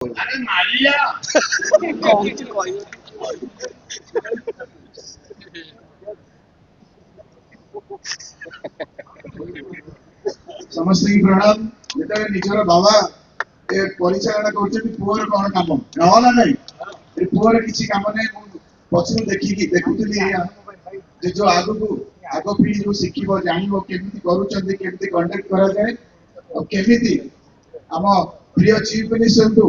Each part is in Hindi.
अरे मारिया समस्त की प्रणाम जेते निजर बाबा ए परिचालन करछथि पुअर कोन काम न ना नहीं ए पुअर किछि काम नै पछरु देखि देखुतली जे जो आगु को आगो पीढ़ी जो शिखिबो जानिबो केमिति करूछथि केमिति कंडक्ट करा जाय और केमिति आम प्रिय चीफ मिनिस्टर को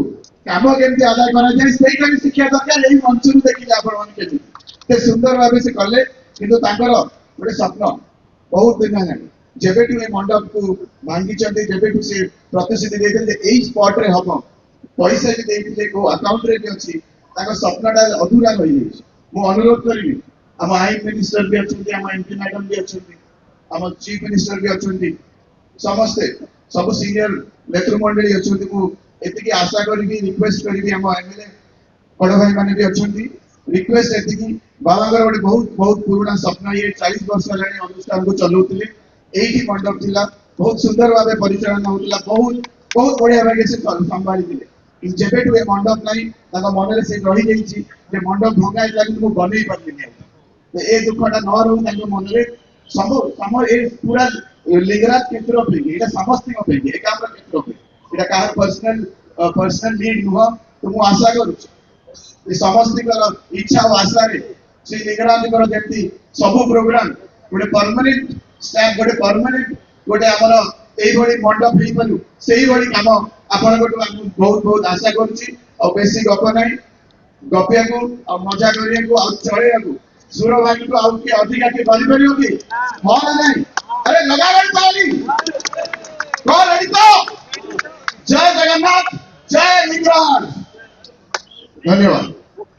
काम केमती आदाय करा जाए सेटा भी शिक्षा दरकार एही मंचरु देखिले आपण मन केते सुंदर भाबे से कले किंतु तांकर गोटे स्वप्न बहुत दिन है जेबेटू ए मंडप को भांगी चंदी जेबेटू से प्रतिश्रुति देते एही स्पॉट रे हबो पैसा जे देइथिले को अकाउंट रे भी अछि तांकर स्वप्नटा अधूरा रहि जाय मु अनुरोध करिवि हम आईन मिनिस्टर भी अछंती हम एमपी मैडम भी अछंती हम चीफ मिनिस्टर भी अछंती समस्ते सब सीनियर नेतृमंडली अछंती को एतिकी आशा करी रिक्वेस्ट करी हम एमएलए बड़ भाई माने भी अछंती रिक्वेस्ट एतिकी बाबागर गोटे बहुत बहुत पुराना सपना ये 40 वर्ष हेलानी अनुष्ठान को चलाउतिले एही मंडप थिला बहुत सुंदर भाबे परिचालन होतिला बहुत बहुत बढ़िया भागे से संभाली दिले इन जेबेटू ए मंडप नाही ताका मनरे से रही जाईची जे मंडप भंगाई लागि को बनै परलिनी तो ए दुखटा न रहू ताका मनरे सब सम ए पूरा लिंगराज क्षेत्र पे एटा समस्त को पे एकाम्र क्षेत्र पे एटा कार पर्सनल नीड नुह तो मु आशा करू ए समस्त कर इच्छा और आशा रे श्री लिंगराज कर जेंती सब प्रोग्राम गोटे परमानेंट स्टाफ गोटे परमानेंट गोटे हमर एई बडी मंडप हेई पनु सेही बडी काम आपण गोटे बहुत बहुत आशा करूची और बेसी गप नाही गपिया को और मजा करिया को और चलेया को सुर भाई को आउ के अधिका के बलि परियो की हां ना नहीं अरे लगा गई ताली कौन रेडी तो जय जगन्नाथ जय लिंगराज धन्यवाद।